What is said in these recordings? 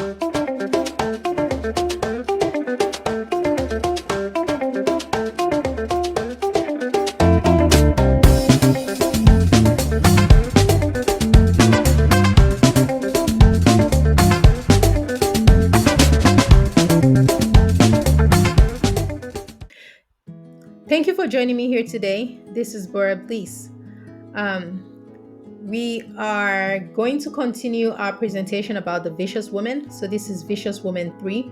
Thank you for joining me here today. This is Bora Bliss. Um, we are going to continue our presentation about the vicious woman. So this is Vicious Woman 3.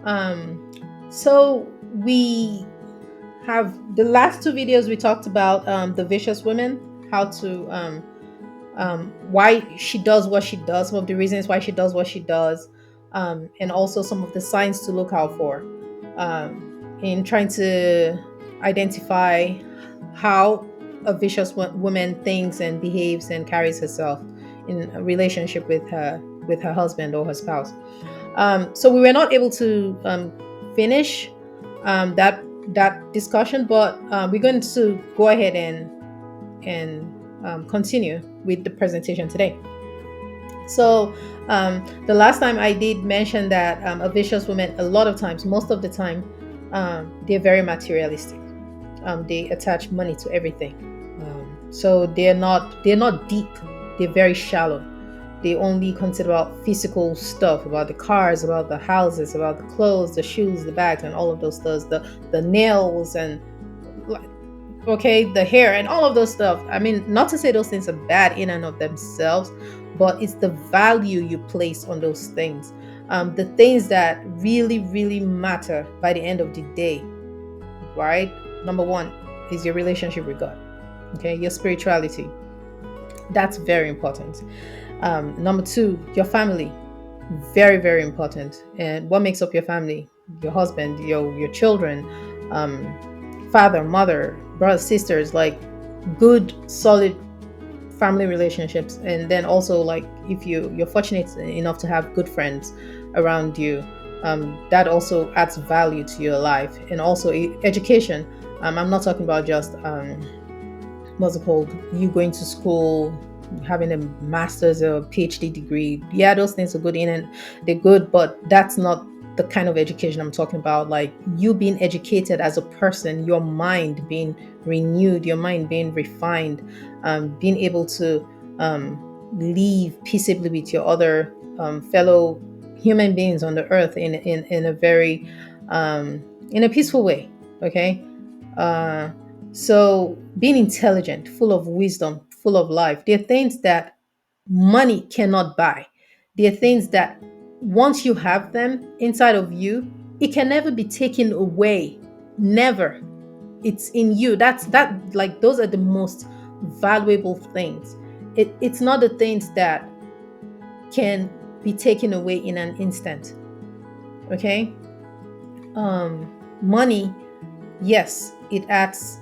Um, so we have the last two videos we talked about the vicious woman, how to why she does what she does, some of the reasons why she does what she does, and also some of the signs to look out for in trying to identify how a vicious woman thinks and behaves and carries herself in a relationship with her husband or her spouse. So we were not able to finish that discussion, but we're going to go ahead and continue with the presentation today. So the last time I did mention that a vicious woman, a lot of times, most of the time, they're very materialistic. They attach money to everything. So they're not deep. They're very shallow. They only consider about physical stuff, about the cars, about the houses, about the clothes, the shoes, the bags, and all of those things, the nails and okay, the hair and all of those stuff. I mean, not to say those things are bad in and of themselves, but it's the value you place on those things. The things that really, really matter by the end of the day, right? Number one is your relationship with God, okay? Your spirituality. That's very important. Number two, your family. Very, very important. And what makes up your family? Your husband, your children, father, mother, brothers, sisters, like good, solid family relationships. And then also, like, if you're fortunate enough to have good friends around you, that also adds value to your life. And also education. I'm not talking about just what's it called, you going to school, having a master's or PhD degree. Yeah, those things are good in and they're good, but that's not the kind of education I'm talking about. Like you being educated as a person, your mind being renewed, your mind being refined, being able to live peaceably with your other fellow human beings on the earth in a very in a peaceful way. Okay. uh, so being intelligent, full of wisdom, full of life, they're things that money cannot buy. They're things that once you have them inside of you, it can never be taken away. Never. It's in you. That like those are the most valuable things. It's not the things that can be taken away in an instant. Okay? Money, yes, it adds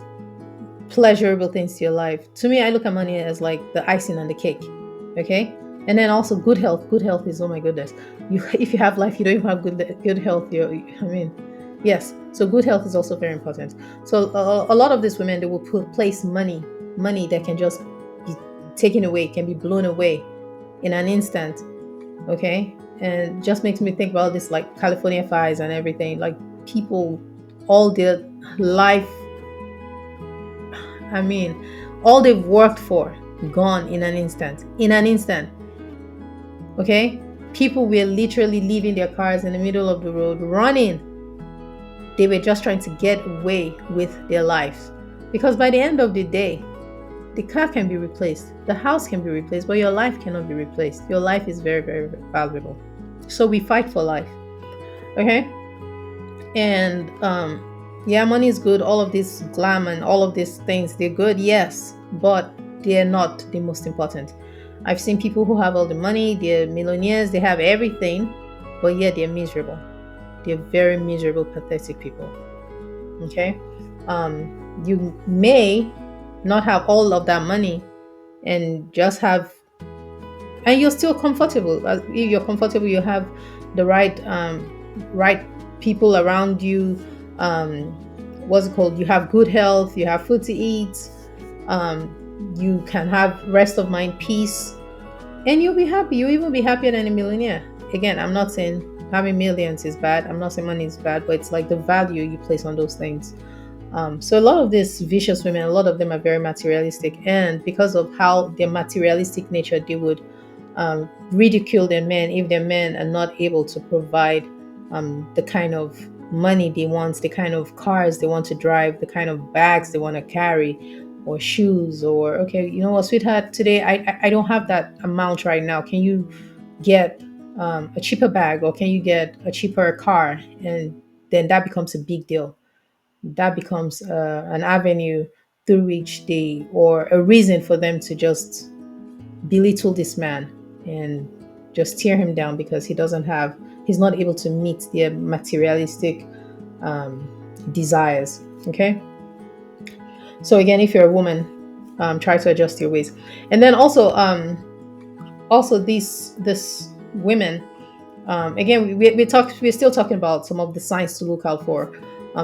pleasurable things to your life. To me, I look at money as like the icing on the cake. Okay? And then also good health. Good health is, oh my goodness. You if you have life, you don't even have good health. I mean, yes. So good health is also very important. So a lot of these women, they will place money that can just be taken away, can be blown away in an instant. Okay? And just makes me think about this like California fires and everything. Like people, all their life, I mean, all they've worked for, gone in an instant. In an instant. Okay? People were literally leaving their cars in the middle of the road, running. They were just trying to get away with their lives. Because by the end of the day, the car can be replaced, the house can be replaced, but your life cannot be replaced. Your life is very, very valuable. So we fight for life. Okay? And yeah, money is good. All of this glam and all of these things, they're good, yes, but they're not the most important. I've seen people who have all the money, they're millionaires, they have everything, but yet they're miserable. They're very miserable, pathetic people. Okay? You may not have all of that money and just have, and you're still comfortable. If you're comfortable, you have the right people around you. What's it called? You have good health. You have food to eat. You can have rest of mind, peace, and you'll be happy. You'll even be happier than a millionaire. again, I'm not saying having millions is bad. I'm not saying money is bad, but it's like the value you place on those things. So a lot of these vicious women, a lot of them are very materialistic, and because of how their materialistic nature, they would ridicule their men if their men are not able to provide the kind of money they want, the kind of cars they want to drive, the kind of bags they want to carry, or shoes, or okay, you know what, sweetheart, today I don't have that amount right now. Can you get a cheaper bag, or can you get a cheaper car? And then that becomes a big deal. That becomes an avenue through which they, or a reason for them to just belittle this man and just tear him down because he's not able to meet their materialistic um, desires. Okay. So again, if you're a woman, try to adjust your ways. And then also these women, again, we're still talking about some of the signs to look out for,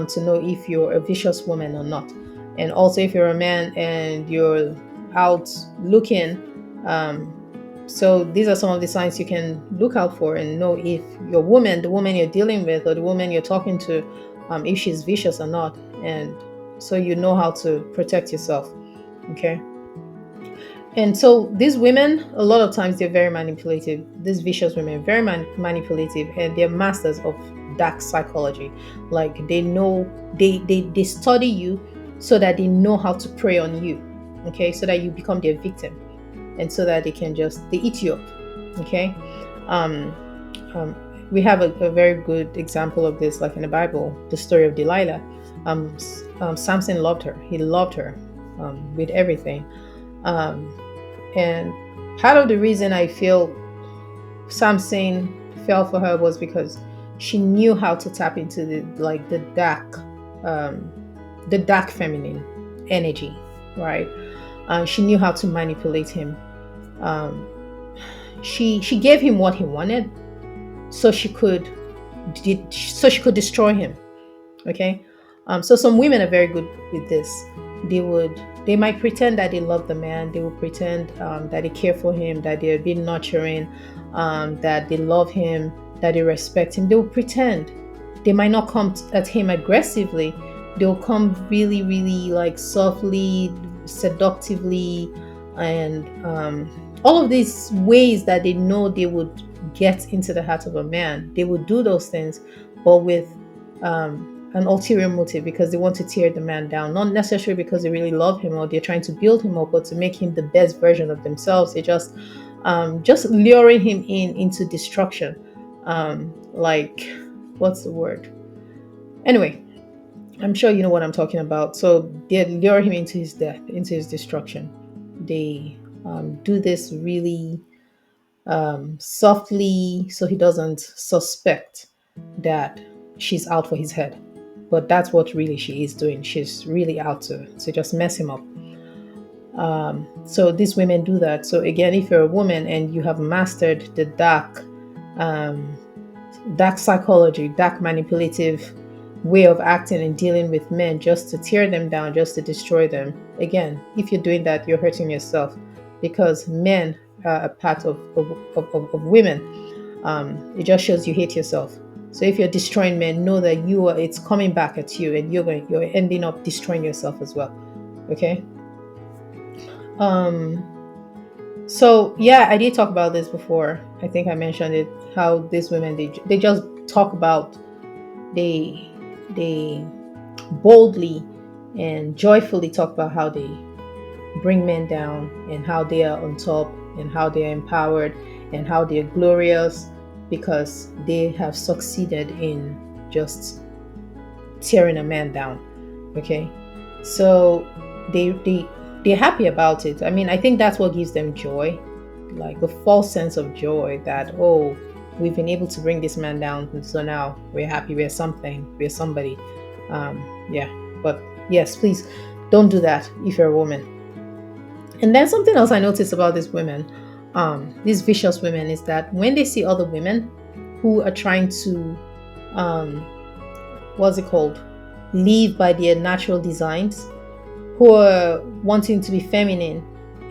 to know if you're a vicious woman or not. And also, if you're a man and you're out looking, um, so these are some of the signs you can look out for and know if your woman, the woman you're dealing with, or the woman you're talking to, if she's vicious or not. And so you know how to protect yourself. Okay. And so these women, a lot of times they're very manipulative. These vicious women, very manipulative, and they're masters of dark psychology. Like they know, they study you so that they know how to prey on you. Okay, so that you become their victim, and so that they eat you up. Okay, um, we have a very good example of this, like in the Bible, the story of Delilah. Samson loved her. He loved her with everything. Um, and part of the reason I feel Samson fell for her was because she knew how to tap into um, the dark feminine energy, right? She knew how to manipulate him. Um, she gave him what he wanted, so she could destroy him. Okay. So some women are very good with this. They might pretend that they love the man. They will pretend that they care for him, that they're being nurturing, that they love him, that they respect him. They will pretend. They might not come at him aggressively. They'll come really, really like softly, seductively, and all of these ways that they know they would get into the heart of a man. They would do those things, but with an ulterior motive, because they want to tear the man down, not necessarily because they really love him or they're trying to build him up, but to make him the best version of themselves. They just luring him into destruction. Like, what's the word? Anyway, I'm sure you know what I'm talking about. So they lure him into his death, into his destruction. They do this really softly, so he doesn't suspect that she's out for his head. But that's what really she is doing. She's really out to just mess him up. So these women do that. So again, if you're a woman and you have mastered the um, dark psychology, dark manipulative way of acting and dealing with men, just to tear them down, just to destroy them. Again, if you're doing that, you're hurting yourself, because men are a part of women. It just shows you hate yourself. So if you're destroying men, know that it's coming back at you, and you're ending up destroying yourself as well. Okay. Um, so yeah, I did talk about this before. I think I mentioned it. How these women, they just talk about, they boldly and joyfully talk about how they bring men down, and how they are on top, and how they are empowered, and how they are glorious, because they have succeeded in just tearing a man down. Okay, so they're happy about it. I mean, I think that's what gives them joy, like the false sense of joy that, oh, we've been able to bring this man down, and so now we're happy, we're somebody. Yeah, but yes, please don't do that if you're a woman. And then something else I noticed about these vicious women, is that when they see other women who are trying to, um, what's it called, live by their natural designs, who are wanting to be feminine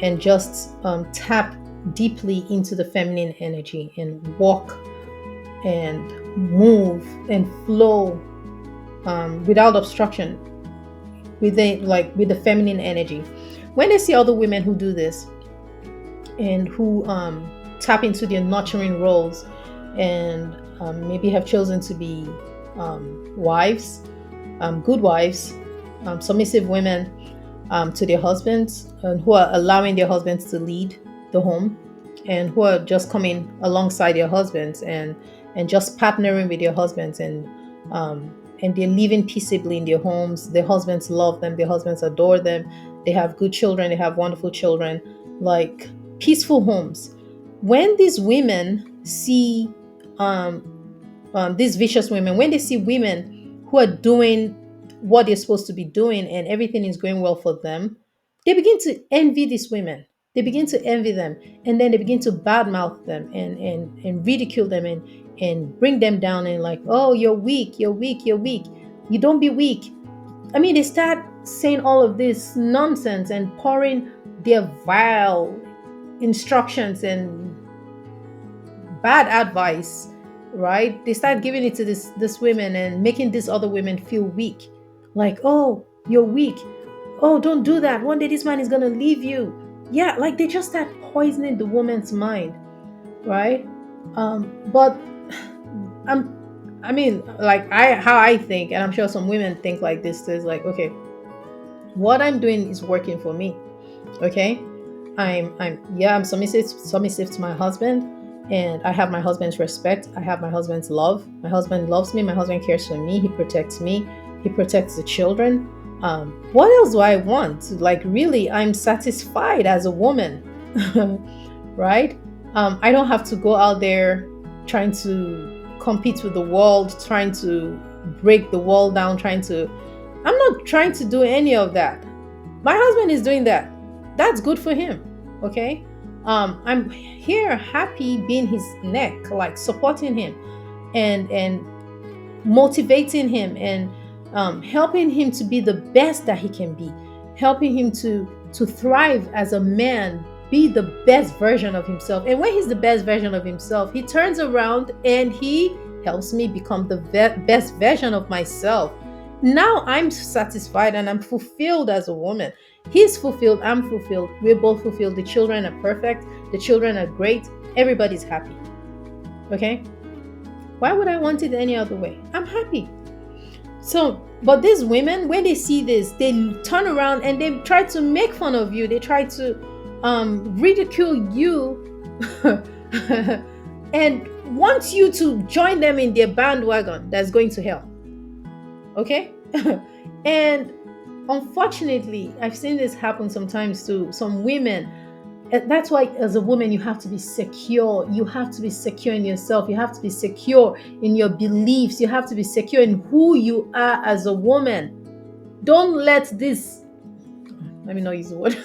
and just tap deeply into the feminine energy and walk and move and flow without obstruction, with the feminine energy. When they see other women who do this and who tap into their nurturing roles and maybe have chosen to be wives, good wives, submissive women to their husbands, and who are allowing their husbands to lead the home, and who are just coming alongside their husbands and just partnering with their husbands, and they're living peaceably in their homes. Their husbands love them. Their husbands adore them. They have good children. They have wonderful children, like peaceful homes. When these women see these vicious women, when they see women who are doing what they're supposed to be doing and everything is going well for them, they begin to envy these women. They begin to envy them, and then they begin to badmouth them and ridicule them and bring them down and like, oh, you're weak, you're weak, you're weak. You don't be weak. I mean, they start saying all of this nonsense and pouring their vile instructions and bad advice, right? They start giving it to this women and making these other women feel weak. Like, oh, you're weak. Oh, don't do that. One day this man is gonna leave you. Yeah, like they just start poisoning the woman's mind, right? But I mean, like how I think, and I'm sure some women think like this is like, okay, what I'm doing is working for me. Okay, I'm submissive to my husband, and I have my husband's respect. I have my husband's love. My husband loves me. My husband cares for me. He protects me. He protects the children. What else do I want? Like, really, I'm satisfied as a woman, right? I don't have to go out there trying to compete with the world, trying to break the wall down, I'm not trying to do any of that. My husband is doing that. That's good for him. Okay. I'm here happy being his neck, like supporting him and motivating him and helping him to be the best that he can be, helping him to thrive as a man, be the best version of himself. And when he's the best version of himself, he turns around and he helps me become the best version of myself. Now I'm satisfied and I'm fulfilled as a woman. He's fulfilled, I'm fulfilled, we're both fulfilled. The children are perfect, the children are great, everybody's happy. Okay? Why would I want it any other way? I'm happy. So, but these women, when they see this, they turn around and they try to make fun of you. They try to ridicule you and want you to join them in their bandwagon that's going to hell. Okay? And unfortunately, I've seen this happen sometimes to some women. That's why, as a woman, you have to be secure. You have to be secure in yourself. You have to be secure in your beliefs. You have to be secure in who you are as a woman. Don't let this, let me not use the word.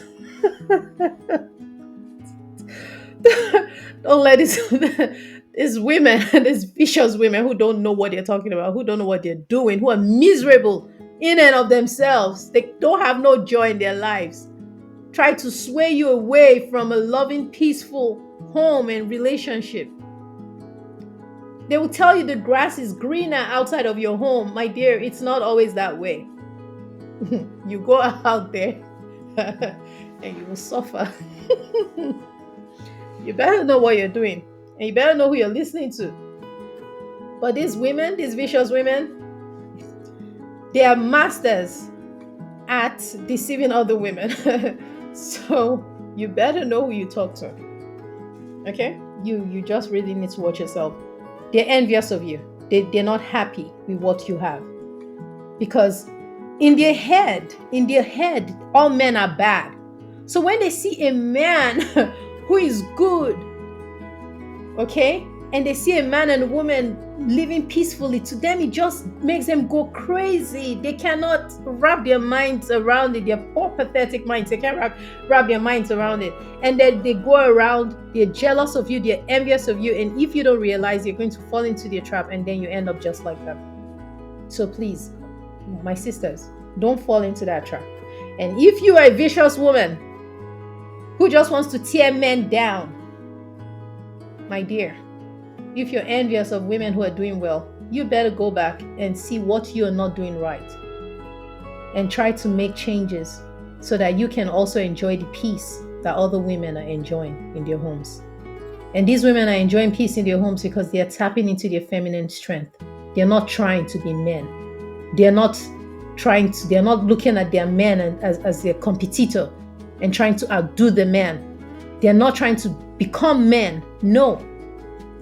Don't let these women, these vicious women who don't know what they're talking about, who don't know what they're doing, who are miserable in and of themselves. They don't have no joy in their lives. Try to sway you away from a loving, peaceful home and relationship. They will tell you the grass is greener outside of your home. My dear, it's not always that way. You go out there and you will suffer. You better know what you're doing, and you better know who you're listening to. But these women, these vicious women, they are masters at deceiving other women. So you better know who you talk to. Okay? You just really need to watch yourself. They're envious of you. They're not happy with what you have. Because in their head, all men are bad. So when they see a man who is good, okay, and they see a man and a woman living peacefully, to them it just makes them go crazy. They cannot wrap their minds around it. Their poor, pathetic minds, they can't wrap their minds around it. And then they go around, they're jealous of you, they're envious of you, and if you don't realize, you're going to fall into their trap, and then you end up just like them. So please, my sisters, don't fall into that trap. And if you are a vicious woman who just wants to tear men down, my dear, if you're envious of women who are doing well, you better go back and see what you're not doing right and try to make changes so that you can also enjoy the peace that other women are enjoying in their homes. And these women are enjoying peace in their homes because they are tapping into their feminine strength. They're not trying to be men. They're not looking at their men as their competitor and trying to outdo the man. They're not trying to become men. No.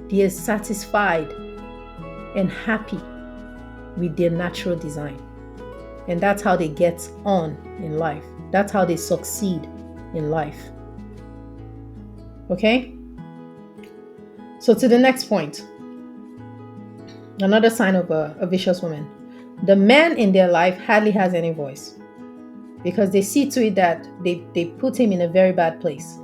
They are satisfied and happy with their natural design. And that's how they get on in life. That's how they succeed in life. Okay? So to the next point. Another sign of a vicious woman. The man in their life hardly has any voice because they see to it that they put him in a very bad place.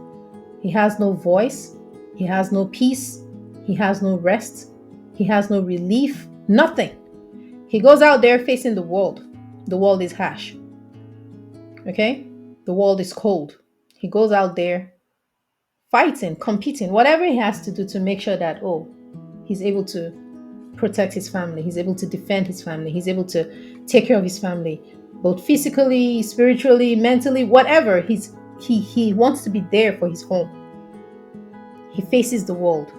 He has no voice. He has no peace. He has no rest. He has no relief. Nothing. He goes out there facing the world. The world is harsh. Okay? The world is cold. He goes out there fighting, competing, whatever he has to do to make sure that, he's able to protect his family. He's able to defend his family. He's able to take care of his family, both physically, spiritually, mentally, whatever. He wants to be there for his home. He faces the world.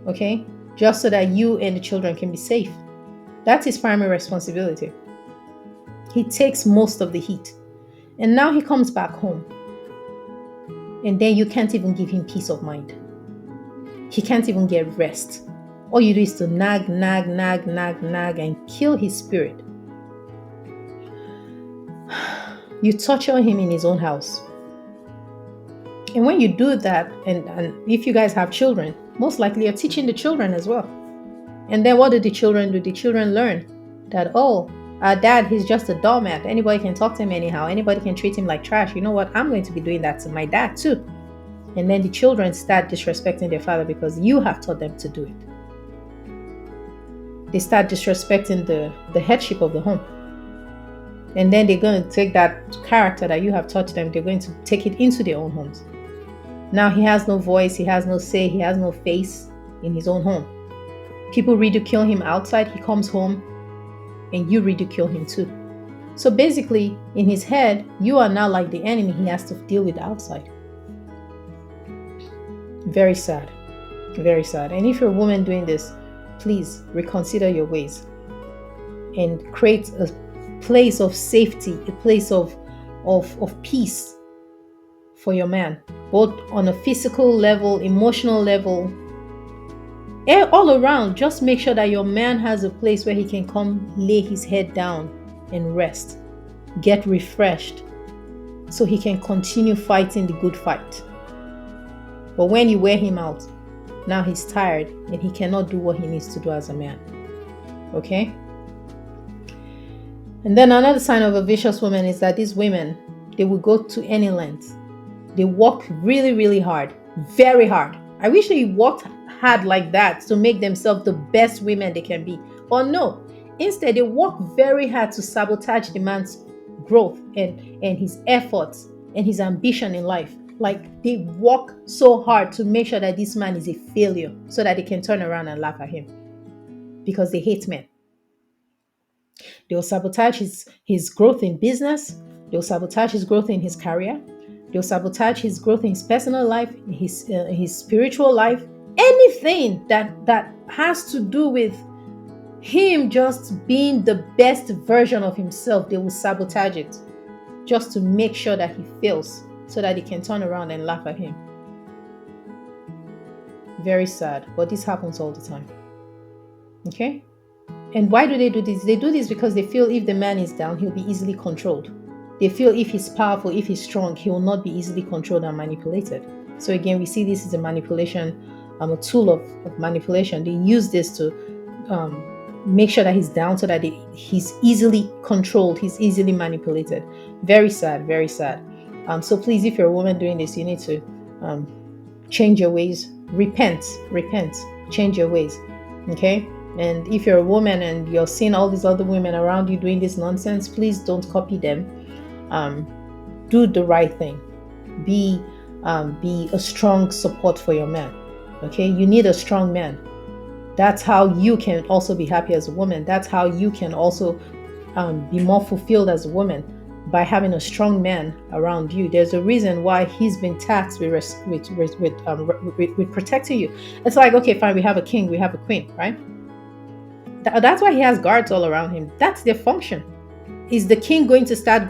Okay? Just so that you and the children can be safe. That's his primary responsibility. He takes most of the heat. And now he comes back home. And then you can't even give him peace of mind. He can't even get rest. All you do is to nag, and kill his spirit. You torture him in his own house. And when you do that, and if you guys have children, most likely you're teaching the children as well. And then what do the children do? The children learn that, our dad, he's just a doormat. Anybody can talk to him anyhow. Anybody can treat him like trash. You know what? I'm going to be doing that to my dad too. And then the children start disrespecting their father because you have taught them to do it. They start disrespecting the headship of the home. And then they're going to take that character that you have taught them, they're going to take it into their own homes. Now he has no voice, he has no say, he has no face in his own home. People ridicule him outside, he comes home and you ridicule him too. So basically, in his head, you are now like the enemy he has to deal with outside. Very sad. Very sad. And if you're a woman doing this, please reconsider your ways and create a place of safety, a place of peace for your man, both on a physical level, emotional level, and all around. Just make sure that your man has a place where he can come lay his head down and rest, get refreshed, so he can continue fighting the good fight. But when you wear him out, now he's tired and he cannot do what he needs to do as a man. Okay? And then another sign of a vicious woman is that these women, they will go to any length. They work really, really hard. Very hard. I wish they worked hard like that to make themselves the best women they can be. But no. Instead, they work very hard to sabotage the man's growth and his efforts and his ambition in life. Like, they work so hard to make sure that this man is a failure so that they can turn around and laugh at him. Because they hate men. They'll sabotage his growth in business. They'll sabotage his growth in his career. They'll sabotage his growth in his personal life, his spiritual life. Anything that has to do with him just being the best version of himself, they will sabotage it just to make sure that he fails so that they can turn around and laugh at him. Very sad, but this happens all the time. Okay? And why do they do this? They do this because they feel if the man is down, he'll be easily controlled. They feel if he's powerful, if he's strong, he will not be easily controlled and manipulated. So again, we see this as a manipulation, a tool of manipulation. They use this to make sure that he's down so that he's easily controlled, he's easily manipulated. Very sad, very sad. So please, if you're a woman doing this, you need to change your ways. Repent, change your ways. Okay? And if you're a woman and you're seeing all these other women around you doing this nonsense, please don't copy them. Do the right thing. Be a strong support for your man. Okay? You need a strong man. That's how you can also be happy as a woman. That's how you can also be more fulfilled as a woman, by having a strong man around you. There's a reason why he's been tasked with protecting you. It's like, okay, fine, we have a king, we have a queen, right? That's why he has guards all around him. That's their function. Is the king going to start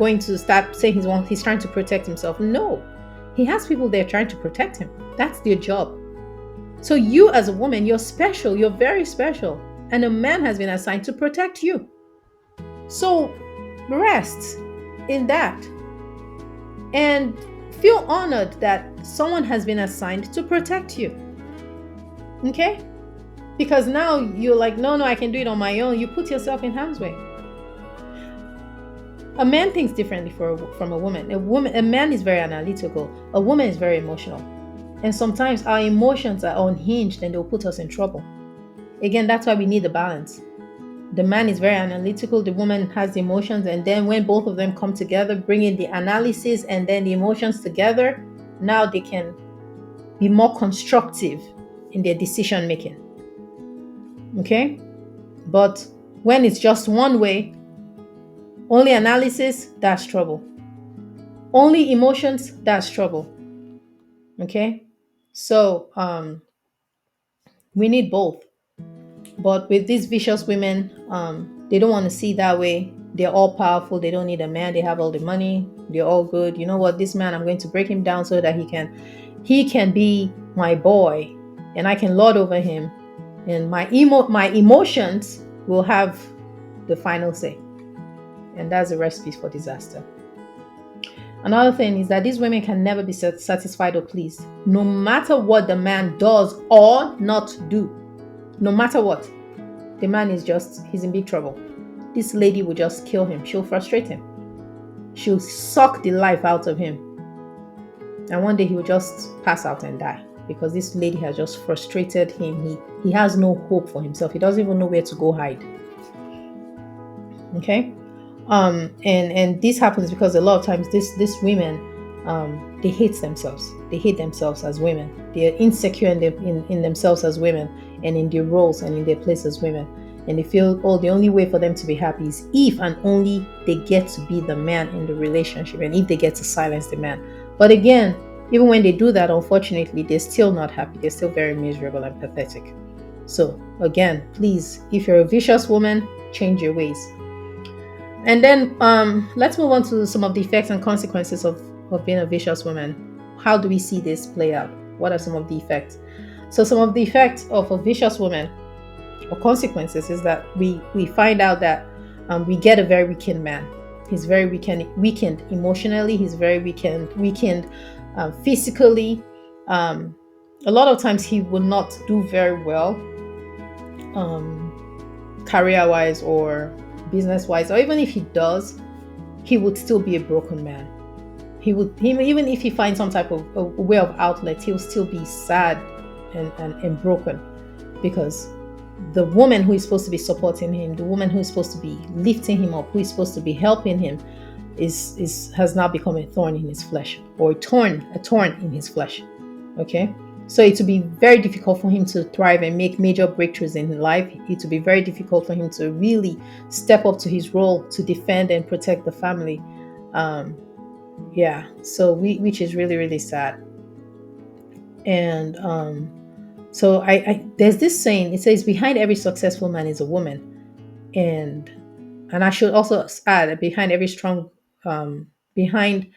saying he's trying to protect himself? No, he has people there trying to protect him. That's their job. So you as a woman, you're special. You're very special, and a man has been assigned to protect you. So rest in that and feel honored that someone has been assigned to protect you. Okay? Because now you're like, no, I can do it on my own. You put yourself in harm's way. A man thinks differently from a woman. A man is very analytical. A woman is very emotional. And sometimes our emotions are unhinged and they'll put us in trouble. Again, that's why we need the balance. The man is very analytical, the woman has the emotions, and then when both of them come together, bringing the analysis and then the emotions together, now they can be more constructive in their decision making. Okay? But when it's just one way, only analysis, that's trouble. Only emotions, that's trouble. Okay? So we need both. But with these vicious women, they don't want to see that way. They're all powerful. They don't need a man. They have all the money. They're all good. You know what? This man, I'm going to break him down so that he can be my boy, and I can lord over him, and my emotions will have the final say. And that's a recipe for disaster. Another thing is that these women can never be satisfied or pleased, no matter what the man does or not do. No matter what, the man he's in big trouble. This lady will just kill him. She'll frustrate him. She'll suck the life out of him. And one day he will just pass out and die because this lady has just frustrated him. He has no hope for himself. He doesn't even know where to go hide. Okay? And this happens because a lot of times these women, they hate themselves. They hate themselves as women. They are insecure in themselves as women, and in their roles and in their place as women. And they feel, the only way for them to be happy is if and only they get to be the man in the relationship, and if they get to silence the man. But again, even when they do that, unfortunately, they're still not happy. They're still very miserable and pathetic. So again, please, if you're a vicious woman, change your ways. And then let's move on to some of the effects and consequences of being a vicious woman. How do we see this play out? What are some of the effects? So some of the effects of a vicious woman, or consequences, is that we find out that we get a very weakened man. He's very weakened emotionally. He's very weakened physically. A lot of times he will not do very well career-wise or business-wise, or even if he does, he would still be a broken man. Even if he finds some type of a way of outlet, he'll still be sad and broken, because the woman who is supposed to be supporting him, the woman who is supposed to be lifting him up, who is supposed to be helping him, has now become a thorn in his flesh, or a thorn in his flesh. Okay, so it will be very difficult for him to thrive and make major breakthroughs in his life. It will be very difficult for him to really step up to his role to defend and protect the family. So which is really, really sad. And so I there's this saying. It says, behind every successful man is a woman. And I should also add, behind every strong behind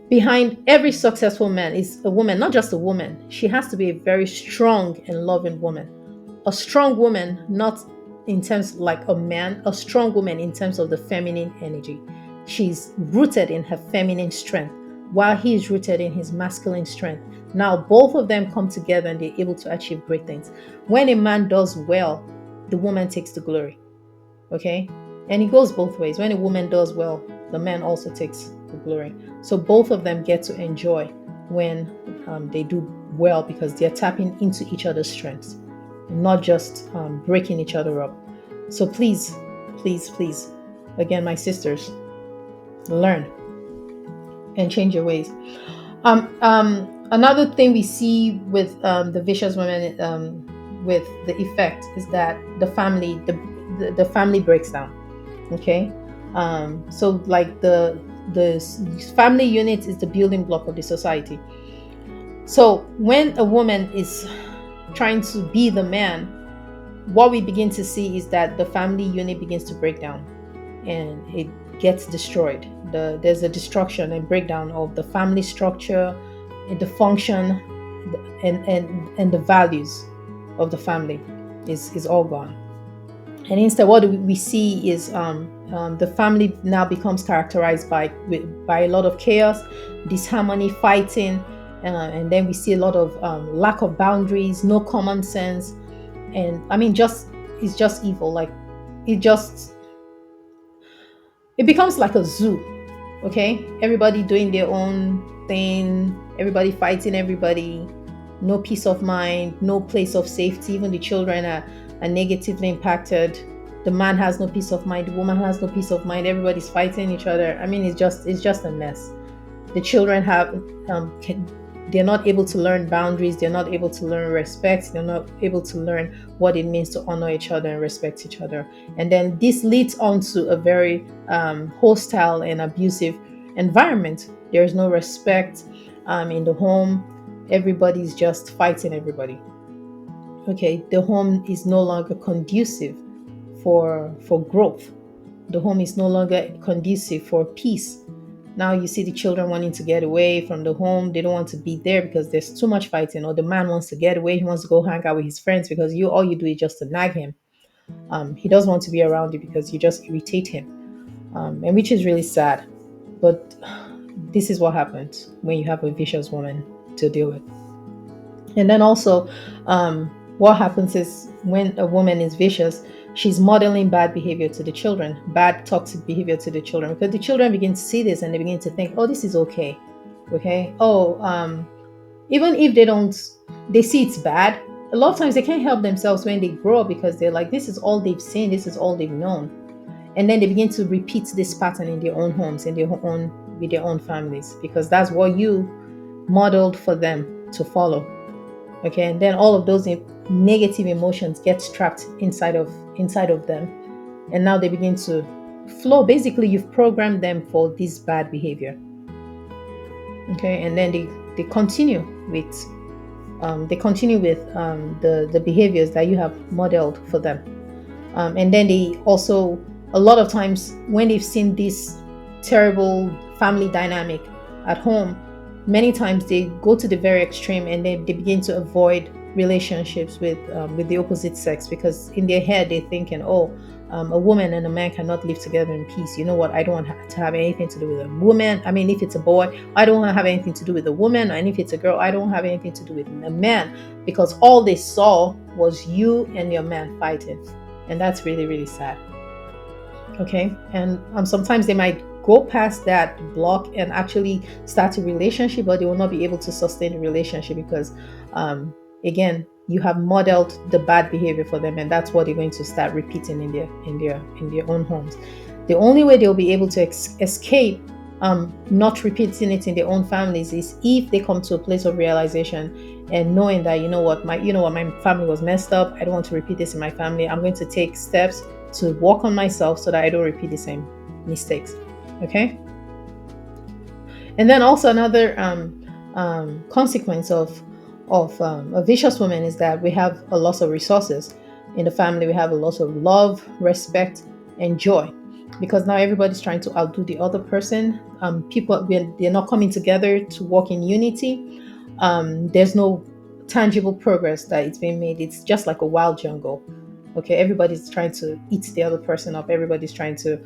behind every successful man is a woman. Not just a woman. She has to be a very strong and loving woman. A strong woman, not in terms like a man, a strong woman in terms of the feminine energy. She's rooted in her feminine strength, while he is rooted in his masculine strength. Now both of them come together and they're able to achieve great things. When a man does well, the woman takes the glory. Okay? And it goes both ways. When a woman does well, the man also takes the glory. So both of them get to enjoy when they do well, because they're tapping into each other's strengths, not just breaking each other up. So please, again, my sisters, learn and change your ways. Another thing we see with the vicious women with the effect is that the family breaks down. Okay. So like the family unit is the building block of the society. So when a woman is trying to be the man, what we begin to see is that the family unit begins to break down and it gets destroyed. There's a destruction and breakdown of the family structure, and the function, and the values of the family is all gone. And instead, what we see is the family now becomes characterized by a lot of chaos, disharmony, fighting, and then we see a lot of lack of boundaries, no common sense, and I mean, just it's just evil. Like it just it becomes like a zoo. Okay, everybody doing their own thing, everybody fighting everybody, no peace of mind, no place of safety. Even the children are negatively impacted. The man has no peace of mind, the woman has no peace of mind, everybody's fighting each other. I mean, it's just a mess. The children they're not able to learn boundaries, they're not able to learn respect, they're not able to learn what it means to honor each other and respect each other. And then this leads on to a very hostile and abusive environment. There's no respect in the home. Everybody's just fighting everybody. Okay, the home is no longer conducive for growth. The home is no longer conducive for peace. Now you see the children wanting to get away from the home. They don't want to be there because there's too much fighting. Or the man wants to get away. He wants to go hang out with his friends because all you do is just to nag him. He doesn't want to be around you because you just irritate him, and which is really sad. But this is what happens when you have a vicious woman to deal with. And then also, what happens is when a woman is vicious, she's modeling bad behavior to the children, bad toxic behavior to the children, because the children begin to see this and they begin to think, oh, this is okay. Okay. Oh, even if they see it's bad. A lot of times they can't help themselves when they grow up because they're like, this is all they've seen, this is all they've known. And then they begin to repeat this pattern in their own homes, with their own families, because that's what you modeled for them to follow. Okay, and then all of those negative emotions get trapped inside of them, and now they begin to flow. Basically, you've programmed them for this bad behavior. Okay, and then they continue with the behaviors that you have modeled for them. And then they also, a lot of times when they've seen this terrible family dynamic at home, many times they go to the very extreme and they begin to avoid relationships with the opposite sex, because in their head they're thinking, oh, a woman and a man cannot live together in peace. You know what? I don't want to have anything to do with a woman. I mean, if it's a boy, I don't want to have anything to do with a woman. And if it's a girl, I don't have anything to do with a man, because all they saw was you and your man fighting. And that's really, really sad. Okay. And sometimes they might go past that block and actually start a relationship, but they will not be able to sustain the relationship because, again, you have modeled the bad behavior for them, and that's what they're going to start repeating in their own homes. The only way they'll be able to escape not repeating it in their own families is if they come to a place of realization and knowing that, my family was messed up. I don't want to repeat this in my family. I'm going to take steps to work on myself so that I don't repeat the same mistakes. Okay. And then also another consequence of a vicious woman is that we have a loss of resources in the family. We have a loss of love, respect, and joy, because now everybody's trying to outdo the other person. They're not coming together to work in unity. There's no tangible progress that it's being made. It's just like a wild jungle. Okay, everybody's trying to eat the other person up. Everybody's trying to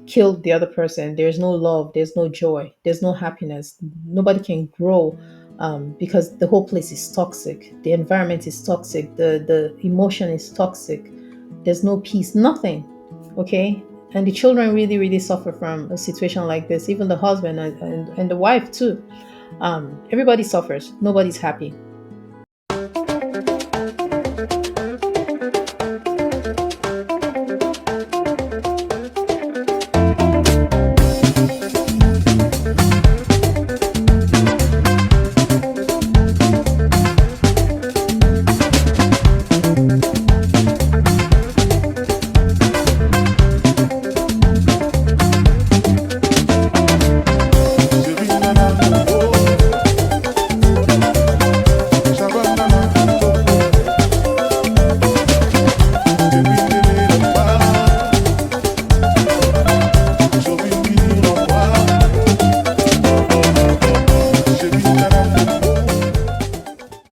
kill the other person. There's no love. There's no joy. There's no happiness. Nobody can grow because the whole place is toxic. The environment is toxic. The emotion is toxic. There's no peace. Nothing. Okay, and the children really, really suffer from a situation like this. Even the husband and the wife too. Everybody suffers. Nobody's happy.